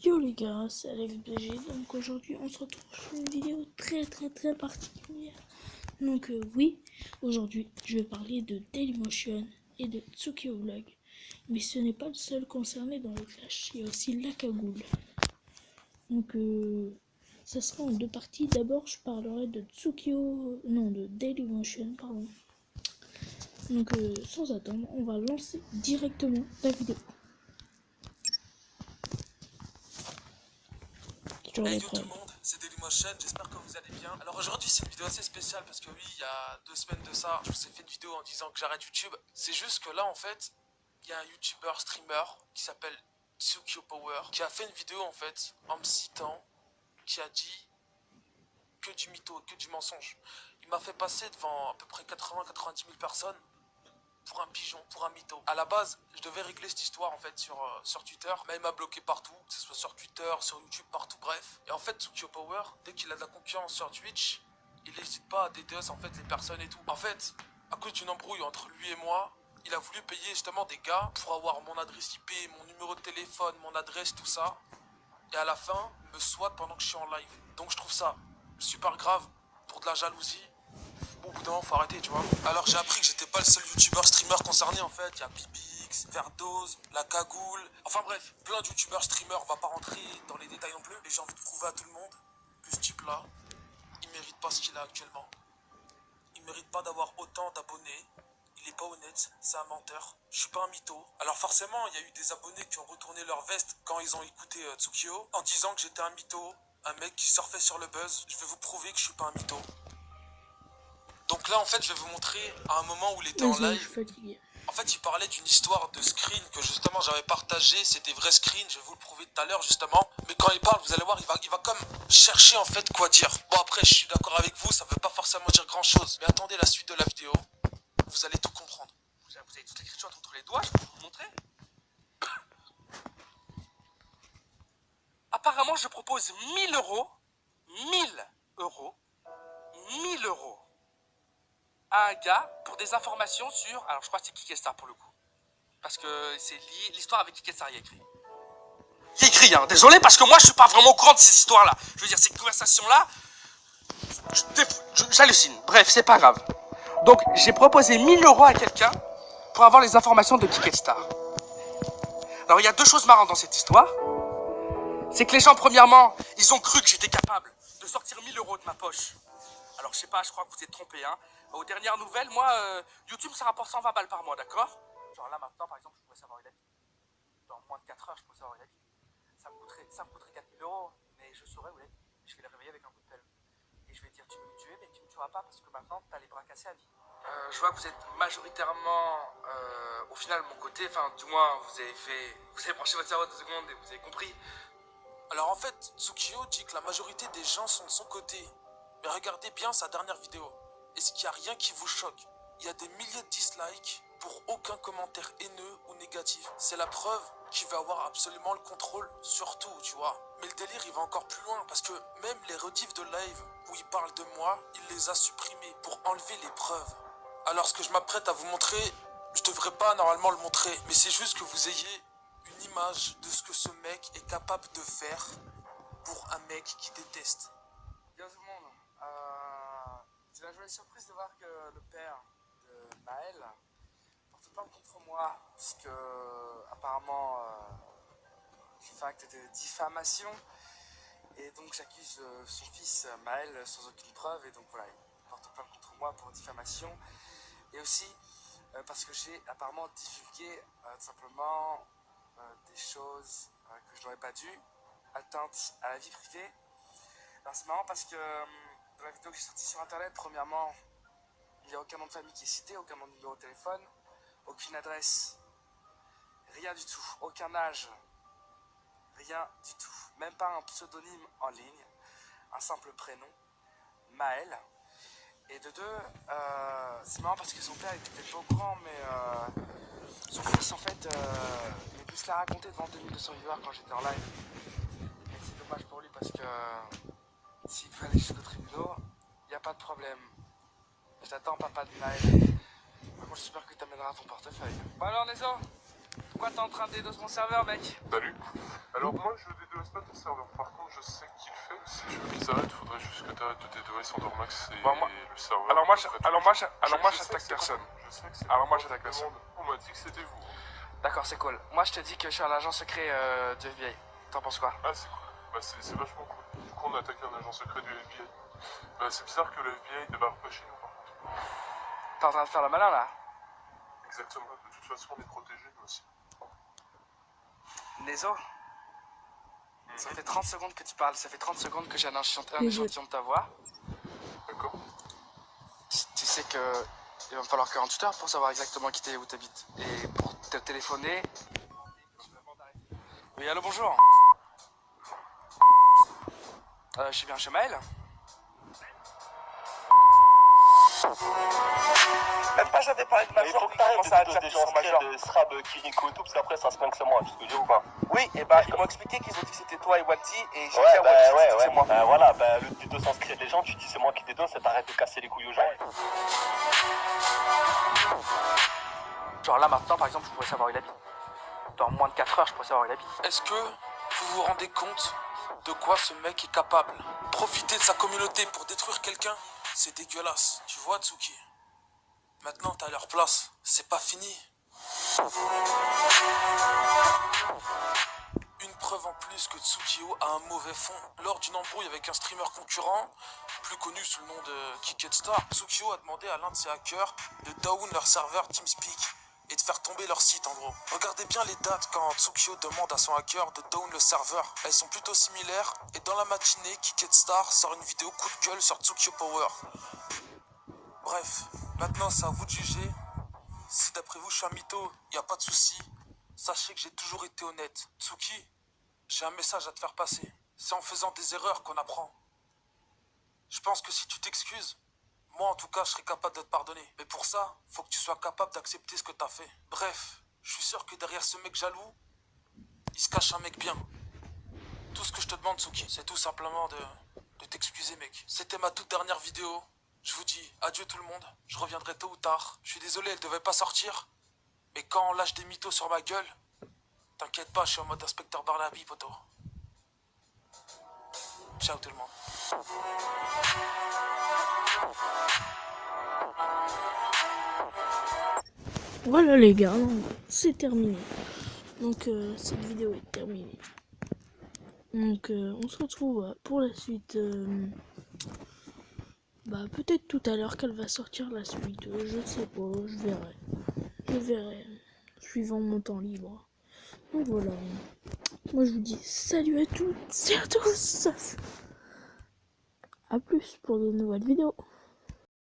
Yo les gars, c'est AlexBG, donc aujourd'hui on se retrouve sur une vidéo très particulière. Donc oui, aujourd'hui je vais parler de Dailymotion et de Tsukio Vlog. Mais ce n'est pas le seul concerné dans le clash, il y a aussi la cagoule. Donc ça sera en deux parties. D'abord je parlerai de de Dailymotion, pardon. Donc sans attendre, on va lancer directement la vidéo. Hey yo tout le monde, c'est Dailymotion, j'espère que vous allez bien. Alors aujourd'hui c'est une vidéo assez spéciale parce que oui, il y a 2 semaines de ça, je vous ai fait une vidéo en disant que j'arrête YouTube. C'est juste que là en fait, il y a un YouTuber streamer qui s'appelle Tsukio Power qui a fait une vidéo en fait en me citant, qui a dit que du mytho, que du mensonge. Il m'a fait passer devant à peu près 80-90 000 personnes pour un pigeon, pour un mytho. À la base, je devais régler cette histoire en fait sur Twitter, mais il m'a bloqué partout, que ce soit sur Twitter, sur YouTube, partout, bref. Et en fait, Tsukio Power, dès qu'il a de la concurrence sur Twitch, il n'hésite pas à DDoS en fait les personnes et tout. En fait, à cause d'une embrouille entre lui et moi, il a voulu payer justement des gars pour avoir mon adresse IP, mon numéro de téléphone, mon adresse, tout ça. Et à la fin, me swat pendant que je suis en live. Donc je trouve ça super grave pour de la jalousie. Au bout d'un moment, faut arrêter, tu vois. Alors j'ai appris que j'étais pas le seul youtubeur streamer concerné en fait. Il y a Pipix, Verdose, La Cagoule. Enfin bref, plein de youtubeurs streamers. On va pas rentrer dans les détails non plus. Et j'ai envie de prouver à tout le monde que ce type là, il mérite pas ce qu'il a actuellement. Il mérite pas d'avoir autant d'abonnés. Il est pas honnête, c'est un menteur. Je suis pas un mytho. Alors forcément, il y a eu des abonnés qui ont retourné leur veste quand ils ont écouté Tsukio en disant que j'étais un mytho, un mec qui surfait sur le buzz. Je vais vous prouver que je suis pas un mytho. Donc là en fait je vais vous montrer à un moment où il était en live. En fait il parlait d'une histoire de screen que justement j'avais partagé. C'est des vrais screens, je vais vous le prouver tout à l'heure justement. Mais quand il parle vous allez voir il va comme chercher en fait quoi dire. Bon après je suis d'accord avec vous, ça veut pas forcément dire grand chose. Mais attendez la suite de la vidéo, vous allez tout comprendre. Vous avez toute l'écriture entre les doigts, je peux vous montrer. Apparemment je propose 1000 euros, 1000 euros, 1000 euros à un gars pour des informations sur... Alors je crois que c'est Kikestar pour le coup. Parce que c'est l'histoire avec Kikestar, il y a écrit. Il y a écrit, hein. Désolé parce que moi je suis pas vraiment au courant de ces histoires-là. Je veux dire, ces conversations-là, j'hallucine. Bref, c'est pas grave. Donc j'ai proposé 1000 euros à quelqu'un pour avoir les informations de Kikestar. Alors il y a deux choses marrantes dans cette histoire. C'est que les gens, premièrement, ils ont cru que j'étais capable de sortir 1000 euros de ma poche. Alors je sais pas, je crois que vous êtes trompés, hein. Aux dernières nouvelles, moi, YouTube, ça rapporte 120 balles par mois, d'accord? Genre là, maintenant, par exemple, je pourrais savoir où il habite. Dans moins de 4 heures, je pourrais savoir où il habite. Ça me coûterait 4000 euros, mais je saurais où il habite. Je vais le réveiller avec un coup de pelle. Et je vais dire, tu veux me tuer, mais tu me tueras pas parce que maintenant, t'as les bras cassés à vie. Je vois que vous êtes majoritairement, au final, de mon côté. Enfin, du moins, vous avez branché votre cerveau 2 secondes et vous avez compris. Alors en fait, Tsukio dit que la majorité des gens sont de son côté. Mais regardez bien sa dernière vidéo. Est-ce qu'il n'y a rien qui vous choque? Il y a des milliers de dislikes pour aucun commentaire haineux ou négatif. C'est la preuve qu'il va avoir absolument le contrôle sur tout, tu vois. Mais le délire, il va encore plus loin parce que même les rediffs de live où il parle de moi, il les a supprimés pour enlever les preuves. Alors ce que je m'apprête à vous montrer, je devrais pas normalement le montrer, mais c'est juste que vous ayez une image de ce que ce mec est capable de faire pour un mec qui déteste. Bien tout le monde, j'ai la jolie surprise de voir que le père de Maël porte plainte contre moi, puisque apparemment j'ai fait acte de diffamation, et donc j'accuse son fils Maël sans aucune preuve, et donc voilà, il porte plainte contre moi pour diffamation, et aussi parce que j'ai apparemment divulgué tout simplement des choses que je n'aurais pas dû, atteinte à la vie privée. Alors c'est marrant parce que dans la vidéo que j'ai sortie sur internet, premièrement, il n'y a aucun nom de famille qui est cité, aucun nom de numéro de téléphone, aucune adresse, rien du tout, aucun âge, rien du tout, même pas un pseudonyme en ligne, un simple prénom, Maël. Et de deux, c'est marrant parce que son père était peut-être pas au courant, mais son fils en fait, il a pu se la raconter devant 2200 viewers quand j'étais en live. Et c'est dommage pour lui parce que s'il veut aller jusqu'au tribunal, il n'y a pas de problème. Je t'attends, papa de Maël. Par contre, j'espère que tu amèneras ton portefeuille. Bon alors, Nezo, Pourquoi t'es en train de DDoS mon serveur, mec? Salut. Alors moi je DDoS pas ton serveur, par contre je sais qui le fait. Si tu veux qu'ils arrêtent, faudrait juste que t'arrêtes de DDoS Andormax et Bon, moi... le serveur. Alors moi j'attaque personne. Je sais que c'est Alors moi j'attaque personne. On m'a dit que c'était vous. D'accord, c'est cool. Moi je te dis que je suis un agent secret du FBI. T'en penses quoi? Ah c'est cool. Bah c'est vachement cool. Du coup on a attaqué un agent secret du FBI. Bah c'est bizarre que le FBI débarque pas chez nous par contre. T'es en train de faire le malin là? Exactement. De toute façon on est protégés nous aussi. Nezo, ça fait 30 secondes que tu parles, ça fait 30 secondes que j'ai un échantillon de ta voix. D'accord. Tu sais que il va me falloir 48 heures pour savoir exactement qui t'es, où t'habites. Et pour te téléphoner... Oui, allô, bonjour. Je suis bien chez Maël. Même pas j'avais parlé de ma il faut que t'arrêtes de des gens de Srab, Kiriko et tout, parce qu'après ça se plaint que c'est moi, tu te dis ou pas? Oui, et bah ils m'ont expliqué qu'ils ont dit que c'était toi et Walti, et j'ai dit à ouais, Walti que c'est moi. Bah voilà, bah le DDoS s'inscrit des gens, tu dis c'est moi qui DDoS, ça t'arrête de casser les couilles aux gens. Genre là maintenant par exemple je pourrais savoir où il habite. Dans moins de 4 heures je pourrais savoir où il habite. Est-ce que vous vous rendez compte de quoi ce mec est capable? Profiter de sa communauté pour détruire quelqu'un, c'est dégueulasse. Tu vois Tsuki? Maintenant t'as leur place, c'est pas fini. Une preuve en plus que Tsukio a un mauvais fond. Lors d'une embrouille avec un streamer concurrent, plus connu sous le nom de Kiketstar, Tsukio a demandé à l'un de ses hackers de down leur serveur TeamSpeak et de faire tomber leur site en gros. Regardez bien les dates quand Tsukio demande à son hacker de down le serveur. Elles sont plutôt similaires et dans la matinée, Kiketstar sort une vidéo coup de gueule sur Tsukio Power. Bref, maintenant c'est à vous de juger. Si d'après vous je suis un mytho, y a pas de souci. Sachez que j'ai toujours été honnête. Tsuki, j'ai un message à te faire passer. C'est en faisant des erreurs qu'on apprend. Je pense que si tu t'excuses, moi en tout cas je serai capable de te pardonner. Mais pour ça, faut que tu sois capable d'accepter ce que t'as fait. Bref, je suis sûr que derrière ce mec jaloux, il se cache un mec bien. Tout ce que je te demande Tsuki, c'est tout simplement de t'excuser mec. C'était ma toute dernière vidéo. Je vous dis adieu tout le monde, je reviendrai tôt ou tard. Je suis désolé, elle devait pas sortir. Mais quand on lâche des mythos sur ma gueule, t'inquiète pas, je suis en mode inspecteur Barnaby, poto. Ciao tout le monde. Voilà les gars, c'est terminé. Donc cette vidéo est terminée. Donc on se retrouve pour la suite. Peut-être tout à l'heure qu'elle va sortir la suite. Je sais pas, je verrai. Suivant mon temps libre. Donc voilà. Moi je vous dis salut à toutes et à tous. A plus pour de nouvelles vidéos.